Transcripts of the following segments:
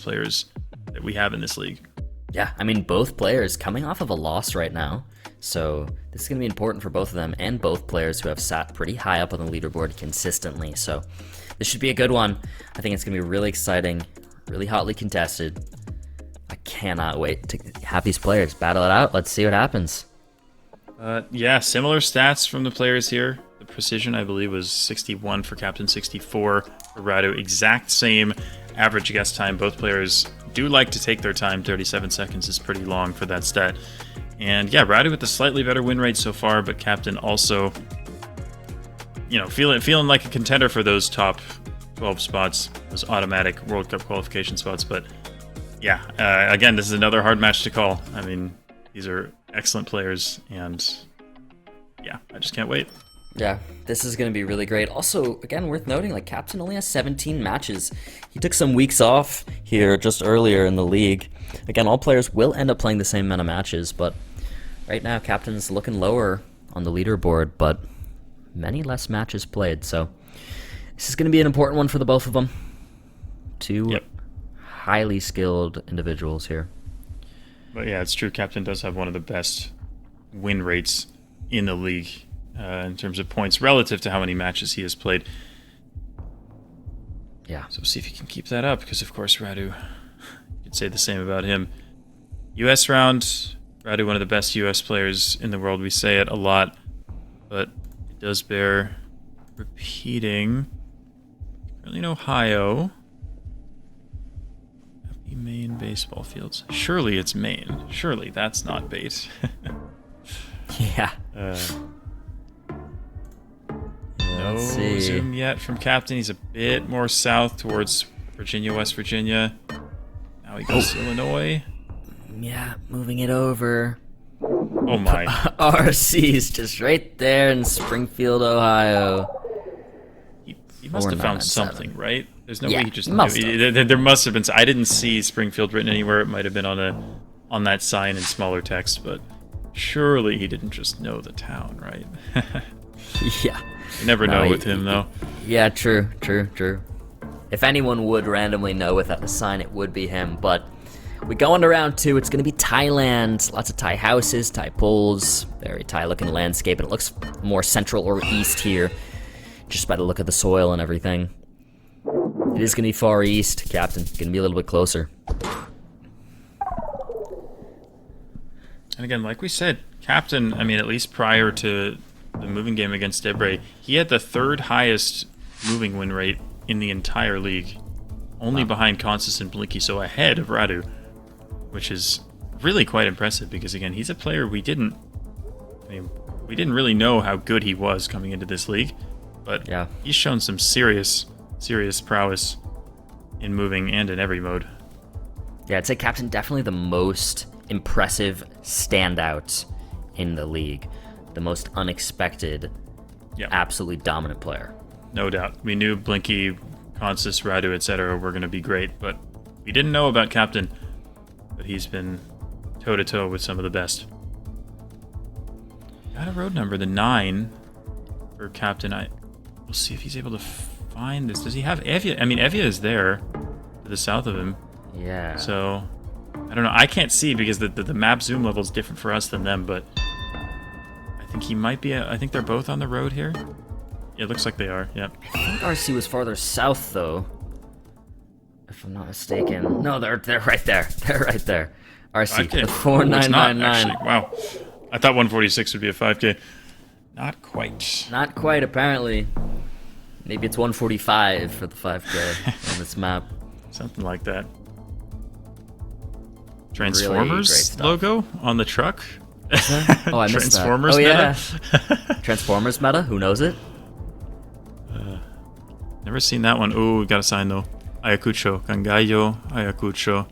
players that we have in this league. Yeah, I mean, both players coming off of a loss right now, so this is going to be important for both of them, and both players who have sat pretty high up on the leaderboard consistently, so this should be a good one. I think it's going to be really exciting, really hotly contested. I cannot wait to have these players battle it out. Let's see what happens. Yeah, similar stats from the players here. The precision, I believe, was 61 for Kapten, 64 for Radu. Exact same average guess time. Both players do like to take their time. 37 seconds is pretty long for that stat. And yeah, Radu with the slightly better win rate so far, but Kapten also, you know, feeling like a contender for those top 12 spots, those automatic World Cup qualification spots. But yeah, again, this is another hard match to call. I mean, these are excellent players, and yeah, I just can't wait. Yeah, this is going to be really great. Also, again, worth noting, like, Kapten only has 17 matches. He took some weeks off here just earlier in the league. Again, all players will end up playing the same amount of matches, but right now, Kapten's looking lower on the leaderboard, but many less matches played, so this is going to be an important one for the both of them. Two highly skilled individuals here. But yeah, it's true. Kapten does have one of the best win rates in the league in terms of points relative to how many matches he has played. Yeah. So we'll see if he can keep that up, because of course Radu, you could say the same about him. US round, Radu, one of the best US players in the world. We say it a lot, but it does bear repeating. Currently in Ohio. Happy Maine baseball fields. Surely it's Maine. Surely that's not bait. Yeah. No zoom yet from Kapten. He's a bit more south towards Virginia, West Virginia. Now he goes to Illinois. Yeah, moving it over. Oh my. RC's just right there in Springfield, Ohio. He must have found something, right? There's no way he just knew. There must have been. I didn't see Springfield written anywhere. It might have been on that sign in smaller text, but surely he didn't just know the town, right? Yeah. You never know with him, though. Yeah, true. If anyone would randomly know without the sign, it would be him. But we go into round two. It's going to be Thailand. Lots of Thai houses, Thai poles, very Thai-looking landscape. And it looks more central or east here, just by the look of the soil and everything. It is going to be far east, Kapten. Going to be a little bit closer. And again, like we said, Kapten, I mean, at least prior to the moving game against Debre, he had the third highest moving win rate in the entire league, only behind Consus and Blinky, so ahead of Radu, which is really quite impressive because, again, he's a player we didn't really know how good he was coming into this league, but he's shown some serious prowess in moving and in every mode. Yeah, I'd say Kapten definitely the most impressive standout in the league. The most unexpected, absolutely dominant player. No doubt. We knew Blinky, Consus, Radu, etc. were going to be great, but we didn't know about Kapten. But he's been toe-to-toe with some of the best. Got a road number, the 9 for Kapten. We'll see if he's able to find this. Does he have Evia? I mean, Evia is there to the south of him. Yeah. So, I don't know. I can't see because the map zoom level is different for us than them, but I think he might be. I think they're both on the road here. Yeah, it looks like they are. Yep. I think RC was farther south though, if I'm not mistaken. No, they're right there. They're right there. RC, the 4999. Wow. I thought 146 would be a 5K. Not quite. Not quite, apparently. Maybe it's 145 for the 5K on this map. Something like that. Transformers really logo on the truck. Oh, I missed Transformers that. meta? Yeah. Transformers meta? Who knows it? Never seen that one. Oh, we got a sign though. Ayacucho. Cangallo, Ayacucho.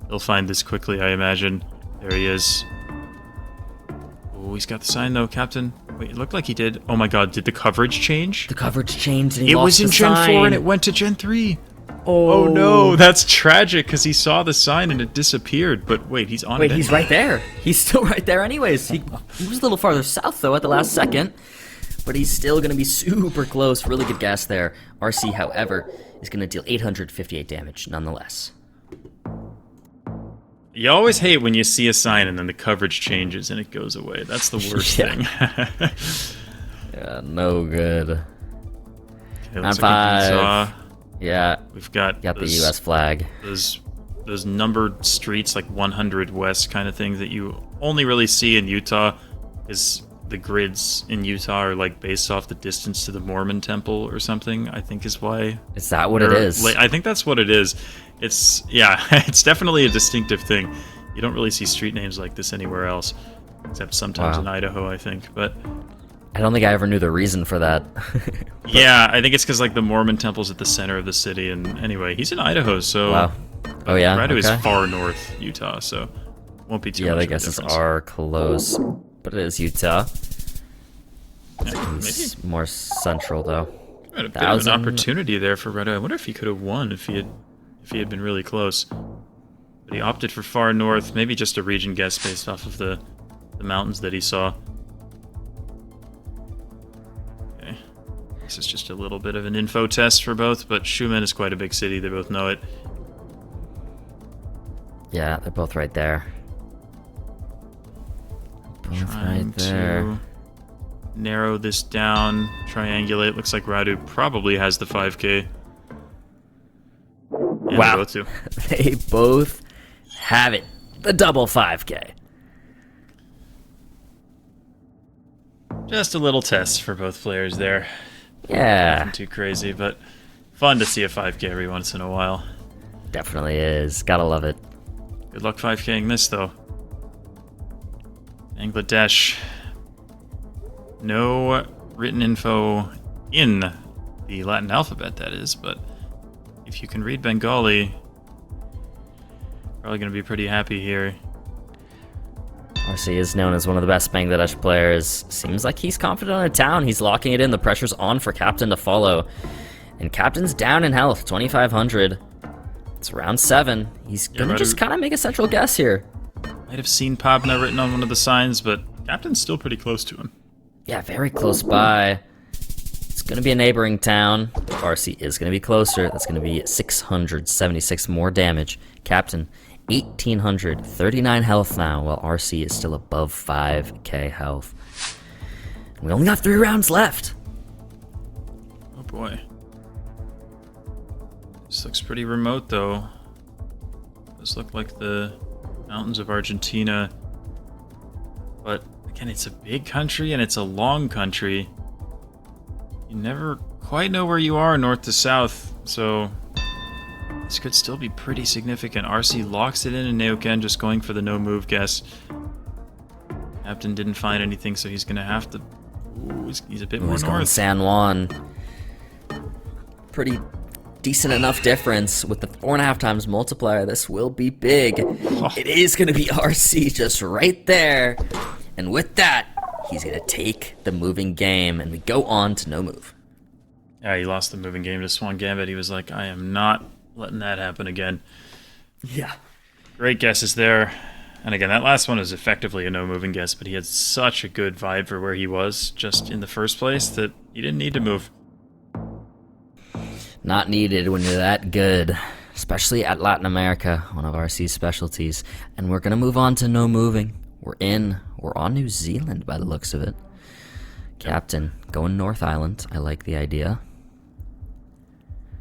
He'll find this quickly, I imagine. There he is. Oh, he's got the sign though, Kapten. Wait, it looked like he did. Oh my god, did the coverage change? The coverage changed and he it lost was in the Gen sign. 4 and it went to Gen 3. Oh no, that's tragic because he saw the sign and it disappeared. But wait, he's on it. Wait, he's right there. He's still right there anyways. He was a little farther south though at the last second. but he's still going to be super close. Really good guess there. RC, however, is going to deal 858 damage nonetheless. You always hate when you see a sign and then the coverage changes and it goes away. That's the worst thing. Yeah, no good. Okay, Round 5. Yeah, we've got the U.S. flag. Those numbered streets, like 100 West kind of thing that you only really see in Utah, is the grids in Utah are like based off the distance to the Mormon temple or something, I think is why. Is that what it is? I think that's what it is. It's definitely a distinctive thing. You don't really see street names like this anywhere else, except sometimes in Idaho, I think. But I don't think I ever knew the reason for that. yeah, I think it's because like the Mormon temple's at the center of the city. And anyway, he's in Idaho, so wow. Oh yeah, Radu is far north Utah, so won't be too much. Yeah, I of a guess it's difference. are close, but it is Utah. Yeah, It's more central though. Had a bit of an opportunity there for Radu. I wonder if he could have won if he had been really close. But he opted for far north, maybe just a region guess based off of the mountains that he saw. Okay. This is just a little bit of an info test for both, but Schumann is quite a big city, they both know it. Yeah, they're both right there. Both Trying right there. to narrow this down, triangulate. Looks like Radu probably has the 5K. Yeah, wow. They both do. They both have it. The double 5K. Just a little test for both players there. Yeah. Nothing too crazy, but fun to see a 5K every once in a while. Definitely is. Gotta love it. Good luck 5King this, though. Bangladesh. No written info in the Latin alphabet, that is, but if you can read Bengali, probably going to be pretty happy here. RC is known as one of the best Bangladesh players. Seems like he's confident on a town. He's locking it in. The pressure's on for Kapten to follow. And Kapten's down in health, 2,500. It's round 7. He's going to just kind of make a central guess here. Might have seen Pabna written on one of the signs, but Kapten's still pretty close to him. Yeah, very close by. It's going to be a neighboring town. RC is going to be closer. That's going to be 676 more damage. Kapten, 1,839 health now, while RC is still above 5k health. We only got 3 rounds left. Oh boy. This looks pretty remote, though. Does look like the mountains of Argentina. But again, it's a big country and it's a long country. You never quite know where you are north to south, so this could still be pretty significant. RC locks it in Neuquén, just going for the no move guess. Kapten didn't find anything, so he's gonna have to. Ooh, he's a bit more He's going north. San Juan. Pretty decent enough difference with the 4.5 times multiplier. This will be big. It is going to be RC just right there. And with that, he's going to take the moving game, and we go on to no move. Yeah, he lost the moving game to Swan Gambit. He was like, I am not letting that happen again. Yeah. Great guesses there. And again, that last one was effectively a no moving guess, but he had such a good vibe for where he was just in the first place that he didn't need to move. Not needed when you're that good, especially at Latin America, one of RC's specialties. And we're going to move on to no moving. We're on New Zealand by the looks of it. Kapten, going North Island. I like the idea.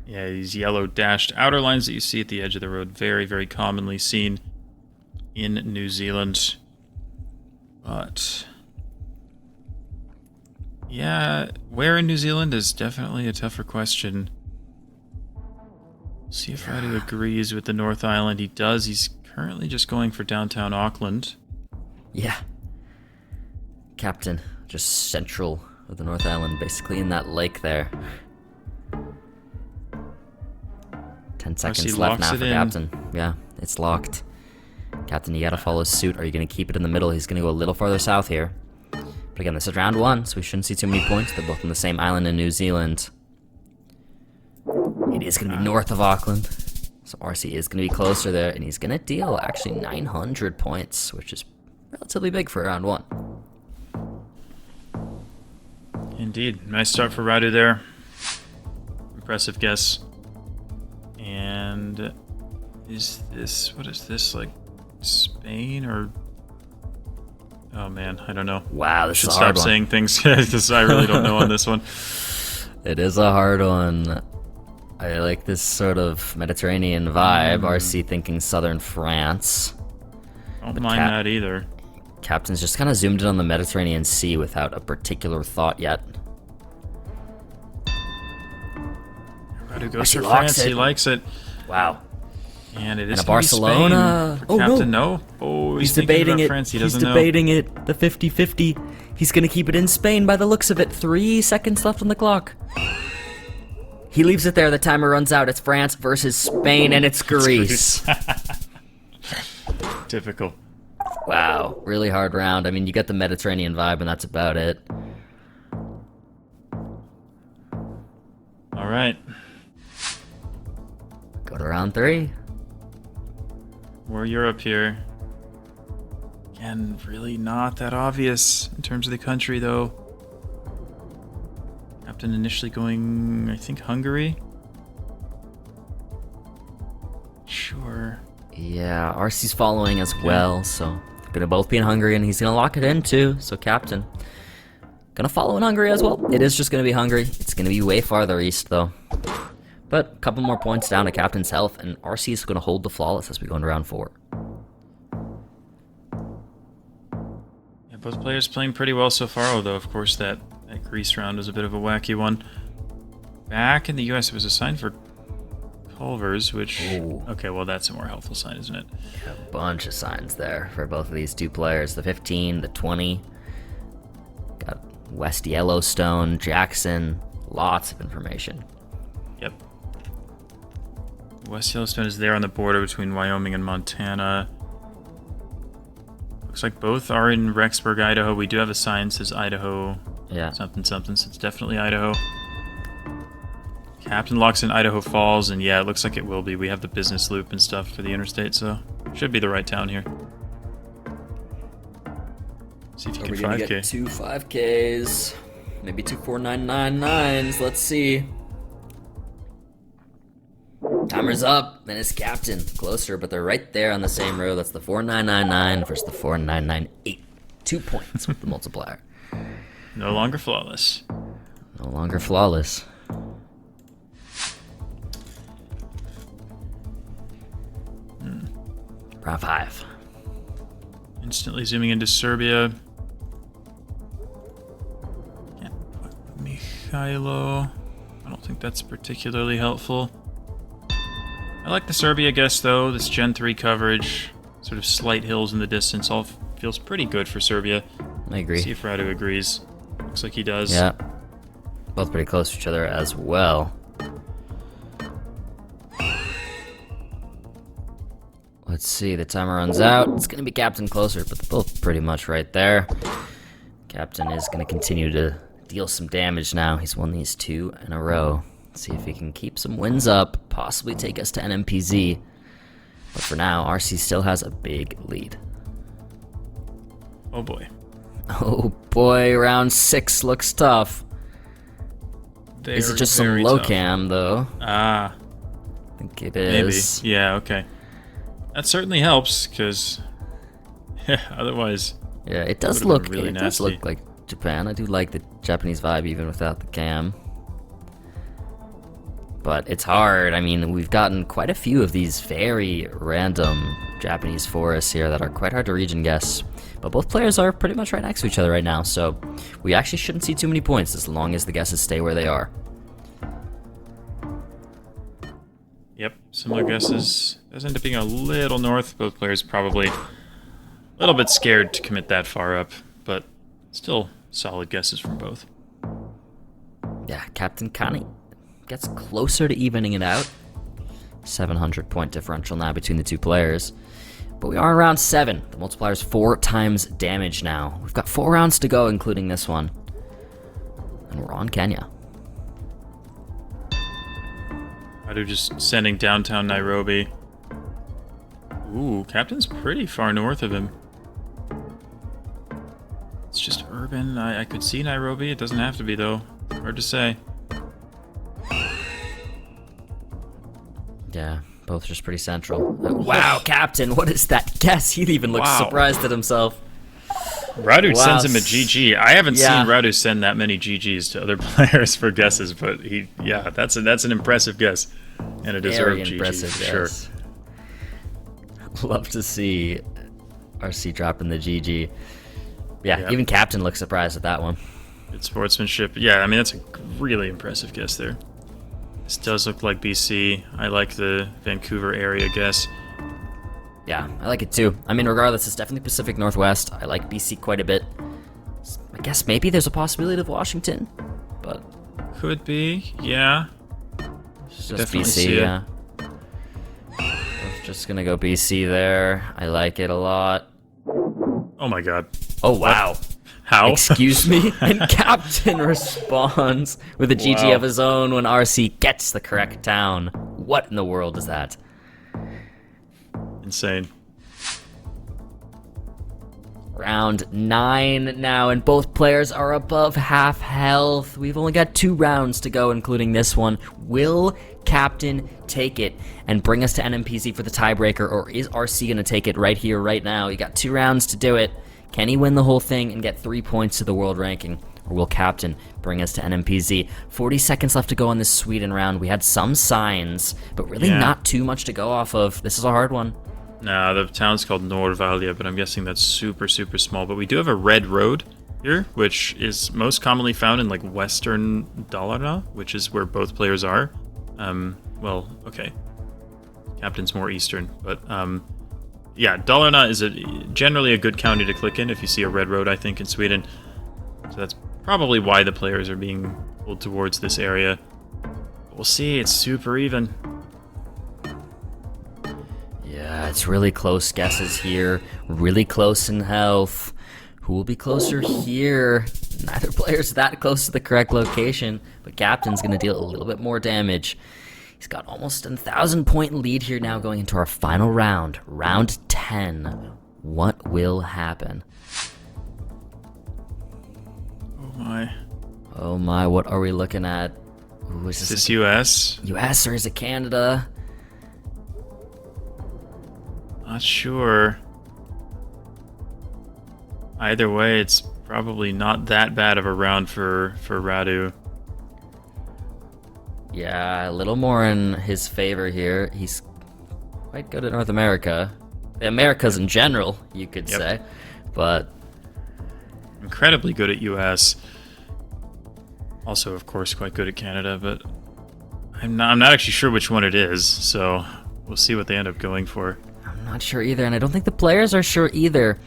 Yeah, these yellow dashed outer lines that you see at the edge of the road, very, very commonly seen in New Zealand. But yeah, where in New Zealand is definitely a tougher question. See if Radu agrees with the North Island. He does. He's currently just going for downtown Auckland. Yeah. Kapten, just central of the North Island, basically in that lake there. 10 seconds left now for Kapten. Yeah, it's locked. Kapten, you gotta follow suit. Are you gonna keep it in the middle? He's gonna go a little farther south here. But again, this is round 1, so we shouldn't see too many points. They're both on the same island in New Zealand. It is going to be north of Auckland, so RC is going to be closer there, and he's going to deal actually 900 points, which is relatively big for round 1. Indeed. Nice start for Radu there. Impressive guess. And is this, what is this, like Spain or... Oh man, I don't know. Wow, this should is a hard stop one. saying things because I really don't know on this one. It is a hard one. I like this sort of Mediterranean vibe. RC thinking southern France. Don't mind that either. Kapten's just kind of zoomed in on the Mediterranean Sea without a particular thought yet. Radu goes He for locks France. it. He likes it. Wow. And it is And a gonna be Spain Barcelona. for Oh, no. Captain. No. Oh, He's thinking debating about it. France. He He's doesn't know. debating it. The 50-50. He's going to keep it in Spain by the looks of it. 3 seconds left on the clock. He leaves it there. The timer runs out. It's France versus Spain, and it's Greece. Typical. Wow. Really hard round. I mean, you get the Mediterranean vibe, and that's about it. All right. Go to round 3. We're Europe here. Again, really not that obvious in terms of the country, though. Captain initially going, I think, Hungary? Sure. Yeah, RC's following as well, so they're going to both be in Hungary, and he's going to lock it in, too. So Captain going to follow in Hungary as well. It is just going to be Hungary. It's going to be way farther east, though. But a couple more points down to Captain's health, and RC is going to hold the flawless as we go into round 4. Yeah, both players playing pretty well so far, although, of course, that Greece round was a bit of a wacky one. Back in the US, it was assigned for Culvers, which... Ooh. Okay, well, that's a more helpful sign, isn't it? A bunch of signs there for both of these two players. The 15, the 20. Got West Yellowstone, Jackson. Lots of information. Yep. West Yellowstone is there on the border between Wyoming and Montana. Looks like both are in Rexburg, Idaho. We do have a sign that says Idaho Yeah. something something, so it's definitely Idaho. Captain locks in Idaho Falls, and yeah, it looks like it will be. We have the business loop and stuff for the interstate, so should be the right town here. See if you Are can we gonna 5K. get 2 5Ks? Maybe 2 4999s. Let's see. Timer's up, and it's Captain. Closer, but they're right there on the same row. That's the 4999 versus the 4998. 2 points with the multiplier. No longer flawless. No longer flawless. Round 5. Instantly zooming into Serbia. Can't put Mikhailo. I don't think that's particularly helpful. I like the Serbia guess, though. This Gen 3 coverage, sort of slight hills in the distance, all feels pretty good for Serbia. I agree. See if Radu agrees. Looks like he does. Yeah. Both pretty close to each other as well. Let's see, the timer runs out. It's going to be Captain closer, but they're both pretty much right there. Captain is going to continue to deal some damage now. He's won these 2 in a row. Let's see if he can keep some wins up, possibly take us to NMPZ. But for now, RC still has a big lead. Oh boy. Oh boy, round 6 looks tough. Is it just some low cam, though? Ah, I think it maybe. is. Yeah, okay. That certainly helps, because otherwise... Yeah, it does would've look been really it does nasty. look like Japan. I do like the Japanese vibe even without the cam. But it's hard. I mean, we've gotten quite a few of these very random Japanese forests here that are quite hard to region guess. But both players are pretty much right next to each other right now, so we actually shouldn't see too many points as long as the guesses stay where they are. Yep, similar guesses. Does end up being a little north. Both players probably a little bit scared to commit that far up, but still solid guesses from both. Yeah, Captain Kani gets closer to evening it out. 700 point differential now between the two players. But we are in round 7. The multiplier's 4 times damage now. We've got 4 rounds to go, including this one. And we're on Kenya. Radu just sending downtown Nairobi. Ooh, Captain's pretty far north of him. It's just Urban, I could see Nairobi. It doesn't have to be, though. Hard to say. Yeah, both just pretty central. Wow, Kapten, what is that guess? He even looks surprised at himself. Radu sends him a GG. I haven't seen Yeah. Radu send that many GGs to other players for guesses, but that's an impressive guess. And a Very deserved impressive, GG, for yes. Sure. Love to see RC dropping the GG. Yeah, even Kapten looks surprised at that one. Good sportsmanship. Yeah, I mean, that's a really impressive guess there. This does look like BC. I like the Vancouver area guess. Yeah, I like it too. I mean, regardless, it's definitely Pacific Northwest. I like BC quite a bit. I guess maybe there's a possibility of Washington, but Could be, yeah. it's just Definitely BC, see it. yeah. I'm just gonna go BC there. I like it a lot. Oh my god. Oh, wow. How? Excuse me? And Kapten responds with a GG Wow. of his own when RC gets the correct town. What in the world is that? Insane. Round 9 now, and both players are above half health. We've only got 2 rounds to go, including this one. Will Kapten take it and bring us to NMPZ for the tiebreaker, or is RC going to take it right here, right now? You got 2 rounds to do it. Can he win the whole thing and get 3 points to the world ranking? Or will Kapten bring us to NMPZ? 40 seconds left to go on this Sweden round. We had some signs, but really not too much to go off of. This is a hard one. Nah, the town's called Norrvalja, but I'm guessing that's super, super small. But we do have a red road here, which is most commonly found in, like, western Dalarna, which is where both players are. Well, okay. Kapten's more eastern, but, yeah, Dalarna is generally a good county to click in if you see a red road, I think, in Sweden. So that's probably why the players are being pulled towards this area. But we'll see, it's super even. Yeah, it's really close guesses here. Really close in health. Who will be closer here? Neither player's that close to the correct location, but Kapten's going to deal a little bit more damage. He's got almost a 1,000-point lead here now going into our final round. Round 10. What will happen? Oh my. Oh my, what are we looking at? Ooh, is Is this this US? US or is it Canada? Not sure. Either way, it's probably not that bad of a round for Radu. Yeah, a little more in his favor here. He's quite good at North America. The Americas in general, you could say. But Incredibly good at US. Also, of course, quite good at Canada, but I'm not actually sure which one it is, so we'll see what they end up going for. I'm not sure either, and I don't think the players are sure either.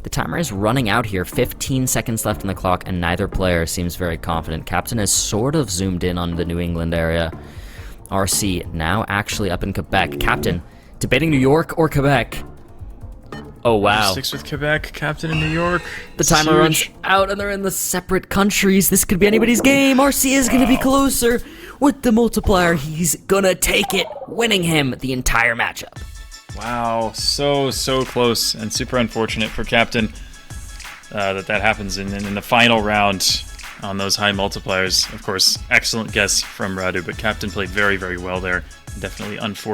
The timer is running out here, 15 seconds left on the clock, and neither player seems very confident. Kapten has sort of zoomed in on the New England area. RC now actually up in Quebec. Kapten, debating New York or Quebec? Oh, wow. Sticks with Quebec, Kapten in New York. The timer runs out, and they're in the separate countries. This could be anybody's game. RC is going to be closer. With the multiplier, he's going to take it, winning him the entire matchup. Wow, so close, and super unfortunate for Kapten that happens in the final round on those high multipliers. Of course, excellent guess from Radu, but Kapten played very, very well there. Definitely unfortunate.